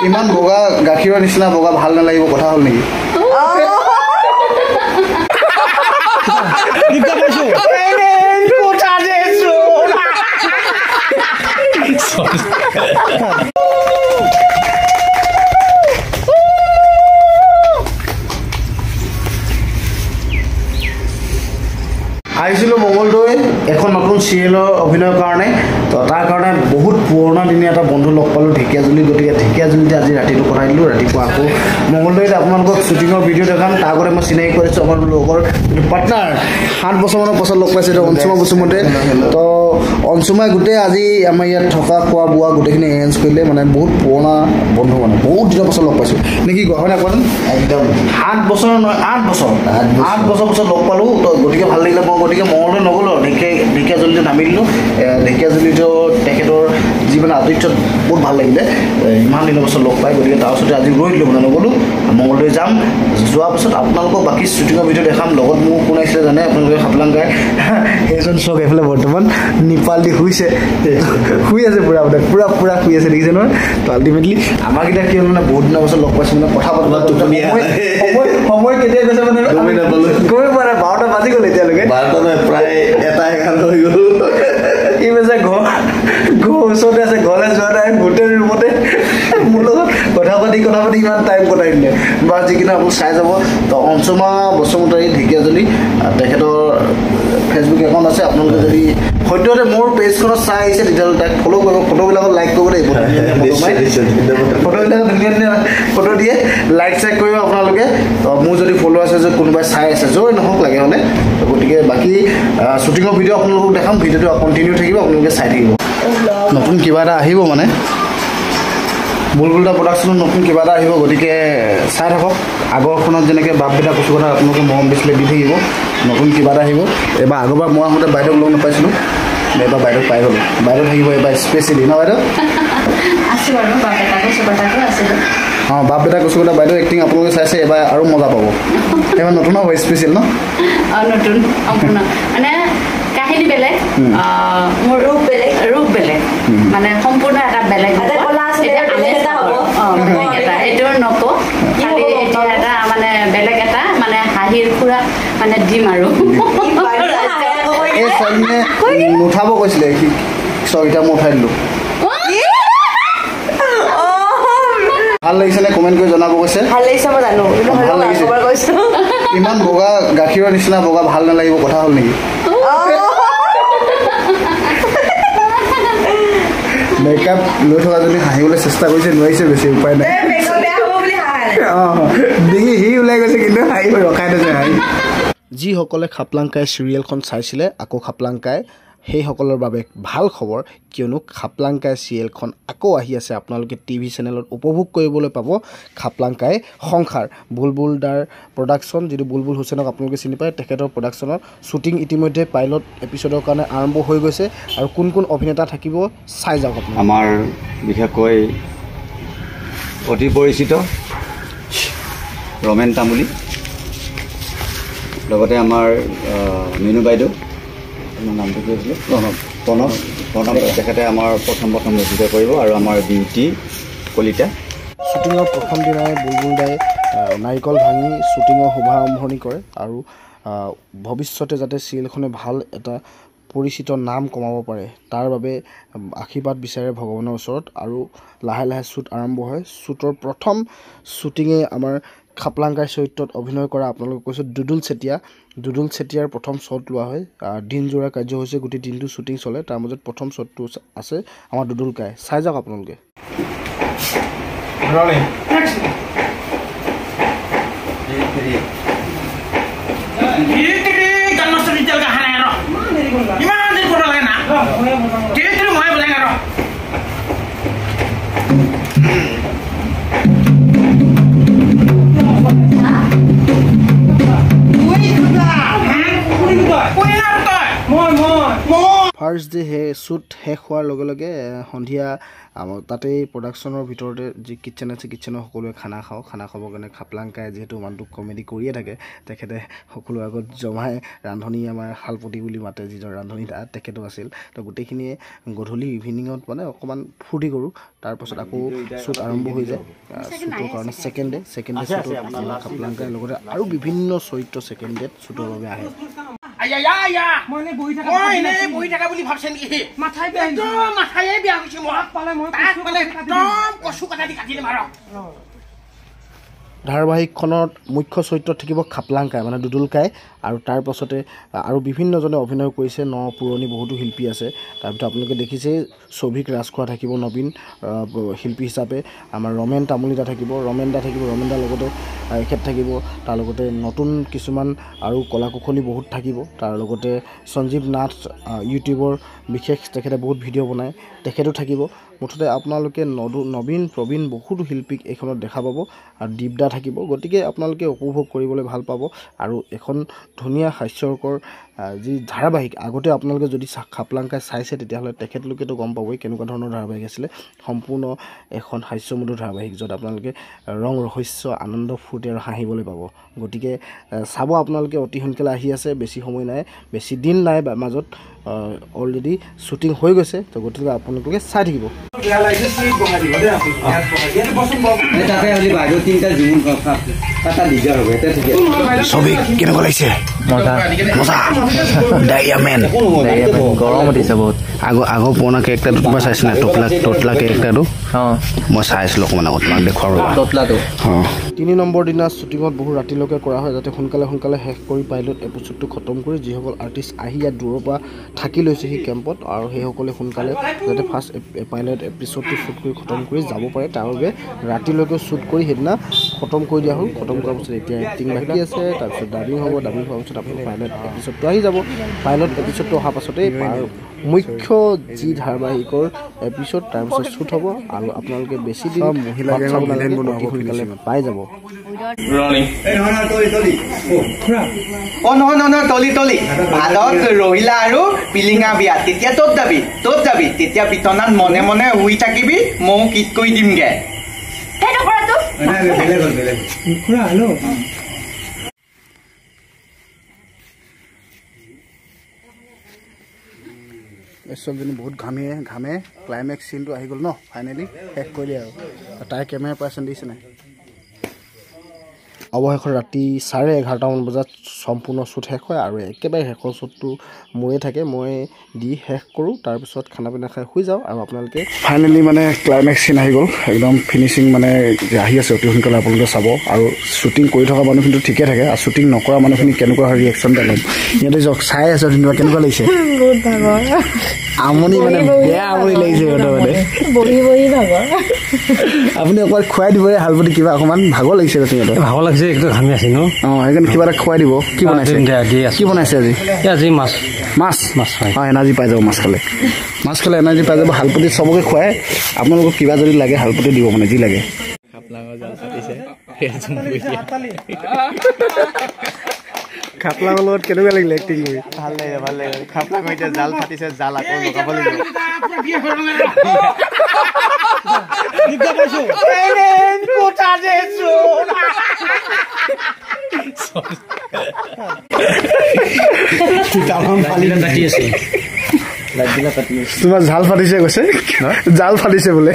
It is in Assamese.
ইমান বগা গাখীৰৰ নিচিনা বগা ভাল নালাগিব কথা হ'ল নেকি আহিছিলোঁ মঙ্গলদৈ এখন নতুন চিৰিয়েলৰ অভিনয়ৰ কাৰণে তো তাৰ কাৰণে বহুত পুৰণা দিনীয়া এটা বন্ধু লগ পালোঁ ঢেকীয়াজুলি গতিকে ঢেকীয়াজুলিতে আজি ৰাতিটো কটাই দিলোঁ ৰাতিপুৱা আকৌ মঙ্গলদৈত আপোনালোকক শ্বুটিঙৰ ভিডিঅ' দেখাম তাৰ আগতে মই চিনাকি কৰিছোঁ আমাৰ লগৰ পাৰ্টনাৰ 7 বছৰমানৰ পাছত লগ পাইছোঁ এতিয়া অঞ্চুমা বসুমতে তো অঞ্চুমাই গোটেই আজি আমাৰ ইয়াত থকা খোৱা বোৱা গোটেইখিনি এৰেঞ্জ কৰিলে মানে বহুত পুৰণা বন্ধু মানে বহুত দিনৰ পাছত লগ পাইছোঁ নেকি কোৱা হয় নাই কোৱাচোন একদম 7 বছৰ নহয় 8 বছৰ পাছত লগ পালোঁ তো গতিকে ভাল লাগিলে মই গতিকে মঙ্গলদৈ নগ'লোঁ ঢেকীয়াজুলিতে নামি দিলোঁ ঢেকীয়াজুলিতো তেখেতৰ যি মানে আতিথ্য বহুত ভাল লাগিলে ইমান দিনৰ পাছত লগ পাই গতিকে তাৰ পাছতে আজি ৰৈ দিলোঁ মানে নগ'লোঁ মঙ্গলদৈ যাম যোৱাৰ পাছত আপোনালোকক বাকী শ্বুটিঙৰ ভিডিঅ' দেখাম লগত মোক কোন আহিছিলে জানে আপোনালোকে খাপলাংগাই সেইজন চক এইফালে বৰ্তমান নিপাল দি শুই আছে পুৰা মানে পুৰা শুই আছে দেখিছে নহয় তো আল্টিমেটলি আমাৰকেইটা কি হ'ল মানে বহুত দিনৰ পাছত লগ পাইছোঁ মানে কথা পাতিব সময় কেতিয়া গৈছে মানে গৈ পোৱা নাই 12টা বাজি গ'ল এতিয়ালৈকে প্ৰায় 1:11 হৈ গ'ল ই কৈছে ঘৰ ওচৰতে আছে ঘৰলৈ যোৱা নাই হোটেল ৰুমতে মোৰ লগত কথা পাতি ইমান টাইম কটাই দিলে বা যিকেইটা আপোনালোক চাই যাব তো অঞ্চুমা বসুমতাৰী ঢেকীয়াজুলি তেখেতৰ ফেচবুক একাউণ্ট আছে আপোনালোকে যদি সদ্যহতে মোৰ পেজখনত চাই আহিছে তেতিয়াহ'লে তাক ফ'ল' কৰিব ফটোবিলাকত লাইক কৰিব লাগিব ফটোবিলাক ধুনীয়া ফটো দিয়ে লাইক চাইক কৰিব আপোনালোকে তো মোৰ যদি ফ'ল' আছে যদি কোনোবাই চাই আছে য'ৰে নহওক লাগে হ'লে গতিকে বাকী শ্বুটিঙৰ ভিডিঅ' আপোনালোকক দেখাম ভিডিঅ'টো কণ্টিনিউ থাকিব আপোনালোকে চাই থাকিব নতুন কিবা এটা আহিব মানে বুলবুলদা প্ৰডাকশ্যনত নতুন কিবা এটা আহিব গতিকে চাই থাকক আগৰখনত যেনেকৈ বাপ বেটা কচু কথা আপোনালোকে মৰম দিছিলে দি থাকিব নতুন কিবা এটা আহিব এইবাৰ আগৰবাৰ মই আহোঁতে বাইদেউক লগ নাপাইছিলোঁ এইবাৰ বাইদেউক পাই গ'লোঁ বাইদেউ থাকিব এইবাৰ স্পেচিয়েলি ন বাইদেউ অঁ বাপ বেটা কচু কথা বাইদেউ এক্টিং আপোনালোকে চাইছে এবাৰ আৰু মজা পাব এইবাৰ নতুন হ'ব স্পেচিয়েল ন নতুন সম্পূৰ্ণ মানে কাহিনী বেলেগ মোৰ ৰূপ বেলেগ মানে সম্পূৰ্ণ এটা বেলেগ এইটো নকওঁ খালি এতিয়া এটা মানে বেলেগ এটা মানে হাঁহিৰ খুৰা মানে দিম আৰু এই ছোৱালীজনীয়ে নুঠাব কৈছিলে চকীটা মই উঠাই দিলোঁ ভাল লাগিছে নে কমেণ্ট কৰি জনাব কৈছে ভাল লাগিছে মই জানো ভাল লাগিছে ইমান বগা গাখীৰৰ নিচিনা বগা ভাল নালাগিব কথা হ'ল নেকি মেকআপ লৈ থকা যদি হাঁহিবলৈ চেষ্টা কৰিছে নোৱাৰিছে বেছি উপায় নাই ডিঙি সি ওলাই গৈছে কিন্তু হাঁহি ৰখাই থৈছে হাঁহি যিসকলে খাপলাংকাই চিৰিয়েলখন চাইছিলে আকৌ খাপলাংকাই সেইসকলৰ বাবে ভাল খবৰ কিয়নো খাপলাংকাই চিৰিয়েলখন আকৌ আহি আছে আপোনালোকে টিভি চেনেলত উপভোগ কৰিবলৈ পাব খাপলাংকাই সংসাৰ বুলবুল দাৰ প্ৰডাকশ্যন যিটো বুলবুল হুছেইনক আপোনালোকে চিনি পায় তেখেতৰ প্ৰডাকশ্যনৰ শ্বুটিং ইতিমধ্যে পাইলট এপিছডৰ কাৰণে আৰম্ভ হৈ গৈছে আৰু কোন কোন অভিনেতা থাকিব চাই যাওক আপুনি আমাৰ বিশেষকৈ অতি পৰিচিত ৰমেন তামুলী লগতে আমাৰ মিনু বাইদেউ নামটো কি আছিলে প্ৰণৱ তেখেতে আমাৰ প্ৰথম অভিনয় কৰিব আৰু আমাৰ বিউটি কলিতা শ্বুটিঙৰ প্ৰথম দিনাই বুলবুল দাই নাৰিকল ভাঙি শ্বুটিঙৰ শুভাৰম্ভণি কৰে আৰু ভৱিষ্যতে যাতে চিৰিয়েলখনে ভাল এটা পৰিচিত নাম কমাব পাৰে তাৰ বাবে আশীৰ্বাদ বিচাৰে ভগৱানৰ ওচৰত আৰু লাহে লাহে শ্বুট আৰম্ভ হয় শ্বুটৰ প্ৰথম শ্বুটিঙে আমাৰ খাপলাংকাই চৰিত্ৰত অভিনয় কৰা আপোনালোকক কৈছোঁ দুদুল চেতিয়াৰ প্ৰথম শ্বট লোৱা হয় দিনজোৰা কাৰ্য হৈছে গোটেই দিনটো শ্বুটিং চলে তাৰ মাজত প্ৰথম শ্বটটো আছে আমাৰ দুদুল কাই চাই যাওক আপোনালোকে ফাৰ্ষ্ট ডে শ্বুট শেষ হোৱাৰ লগে লগে সন্ধিয়া তাতেই প্ৰডাকশ্যনৰ ভিতৰতে যি কিটচেন আছে কিটচেনৰ সকলোৱে খানা খাবৰ কাৰণে খাপলাংকাই যিহেতু মানুহটোক কমেডি কৰিয়ে থাকে তেখেতে সকলো আগত জমাই ৰান্ধনি আমাৰ শালপতি বুলি মাতে যিজন ৰান্ধনি তেখেতো আছিল তো গোটেইখিনিয়ে গধূলি ইভিনিঙত মানে অকণমান ফূৰ্তি কৰোঁ তাৰপাছত আকৌ শ্বুট আৰম্ভ হৈ যায় শ্বুটৰ কাৰণে ছেকেণ্ড ডে শ্বুটত খাপলাংকাই লগতে আৰু বিভিন্ন চৰিত্ৰ ছেকেণ্ড ডেত শ্বুটৰ বাবে আহে ধাৰাবাহিকখনত মুখ্য চৰিত্ৰত থাকিব খাপলাংকাই মানে দুদুলকাই আৰু তাৰ পাছতে আৰু বিভিন্নজনে অভিনয় কৰিছে পুৰণি বহুতো শিল্পী আছে তাৰপিছত আপোনালোকে দেখিছে শৌভিক ৰাজখোৱা থাকিব নবীন শিল্পী হিচাপে আমাৰ ৰমেন তামুলীদা থাকিব ৰমেনদাৰ লগতে এখেত থাকিব তাৰ লগতে নতুন কিছুমান আৰু কলা কুশলী বহুত থাকিব তাৰ লগতে সঞ্জীৱ নাথ ইউটিউবৰ বিশেষ তেখেতে বহুত ভিডিঅ' বনায় তেখেতো থাকিব মুঠতে আপোনালোকে নবীন প্ৰবীণ বহুতো শিল্পীক এইখনত দেখা পাব আৰু দীপদা থাকিব গতিকে আপোনালোকে উপভোগ কৰিবলৈ ভাল পাব আৰু এখন ধুনীয়া হাস্যকৰ যি ধাৰাবাহিক আগতে আপোনালোকে যদি খাপলাংকাই চাইছে তেতিয়াহ'লে তেখেতলোকেতো গম পাবই কেনেকুৱা ধৰণৰ ধাৰাবাহিক আছিলে সম্পূৰ্ণ এখন হাস্যমধুৰ ধাৰাবাহিক য'ত আপোনালোকে ৰং ৰহস্য আনন্দ ফূৰ্তি আৰু হাঁহিবলৈ পাব গতিকে চাব আপোনালোকে অতি সোনকালে আহি আছে বেছি সময় নাই বেছি দিন নাই মাজত অলৰেডি শ্বুটিং হৈ গৈছে তো গতিকে আপোনালোকে চাই থাকিব ছবি কেনেকুৱা লাগিছে গৰম উঠিছে বহুত আগৰ পুৰণা কেৰেক্টাৰটো তোমাৰ চাইছিলা টটলা কেৰেক্টাৰটো মই চাইছিলোঁ অকণমান আগত তোমাক দেখুৱাব 3 নম্বৰ দিনা শ্বুটিঙত বহু ৰাতিলৈকে কৰা হয় যাতে সোনকালে শেষ কৰি পাইলট এপিছডটো খতম কৰি যিসকল আৰ্টিষ্ট আহি ইয়াত দূৰৰ পৰা থাকি লৈছে সেই কেম্পত আৰু সেইসকলে সোনকালে যাতে ফাৰ্ষ্ট পাইলট এপিছডটো শ্বুট কৰি খতম কৰি যাব পাৰে তাৰ বাবে ৰাতিলৈকে শ্বুট কৰি সেইদিনা খতম কৰি দিয়া হ'ল খতম কৰাৰ পিছত এতিয়া এক্টিং বাকী আছে তাৰপিছত ডাবিং হ'ব ডাবিং হোৱাৰ পিছত আপোনাৰ পাইলট এপিছডটো আহি যাব পাইলট এপিছডটো অহাৰ পাছতেই মুখ্য যি ধাৰাবাহিকৰ এপিছড তাৰপিছত শ্বুট হ'ব আৰু আপোনালোকে বেছি দিন সোনকালে পাই যাব তলি ভালত ৰহিলা আৰু পিলিঙা বিয়া তেতিয়া তত যাবি তেতিয়া বিতনাত মনে মনে শুই থাকিবি ময়ো কিট কৰি দিমগে ছোৱালীজনী বহুত ঘামে ক্লাইমেক্স চিনটো আহি গ'ল ন ফাইনেলি শেষ কৰিলে আৰু তাই কেমেৰা পাৰ্চন দিছে নাই অৱশেষত ৰাতি 11:30মান বজাত সম্পূৰ্ণ শ্বুট শেষ হয় আৰু একেবাৰে শেষৰ শ্বুটটো মোৰে থাকে মই দি শেষ কৰোঁ তাৰপিছত খানা পিনা খাই শুই যাওঁ আৰু আপোনালোকে ফাইনেলি মানে ক্লাইমেক্স চিন আহি গ'ল একদম ফিনিচিং মানে আহি আছে অতি সোনকালে আপোনালোকে চাব আৰু শ্বুটিং কৰি থকা মানুহখিনিতো ঠিকে থাকে আৰু শ্বুটিং নকৰা মানুহখিনি কেনেকুৱা হয় ৰিয়েকশ্যন ল'ম সিহঁতে চাই আছে ধুনীয়া কেনেকুৱা লাগিছে বহুত ভাগৰ আমনি মানে বেয়া আমনি লাগিছে মানে বহি ভাগৰ আপুনি অকণমান খুৱাই দিবই হালপতি কিবা অকণমান ভাগৰ লাগিছে সিহঁতৰ ভাগৰ লাগিছে একদম ঘামি আছি ন সেইকাৰণে কিবা এটা খুৱাই দিব কি বনাইছে আজি মাছ এনাৰ্জি পাই যাব মাছ খালে এনাৰ্জি পাই যাব হালপতি চবকে খুৱাই আপোনালোকক কিবা যদি লাগে হালপতি দিব মানে যি লাগে খাপলাঙৰ লগত কেনেকুৱা লাগিলে এক্টিং কৰি ভাল লাগে খাপলাঙৰ এতিয়া জাল ফাটিছে জাল আকৌ লগাব লাগিব তোমাৰ জাল ফাটিছে কৈছে জাল ফাটিছে বোলে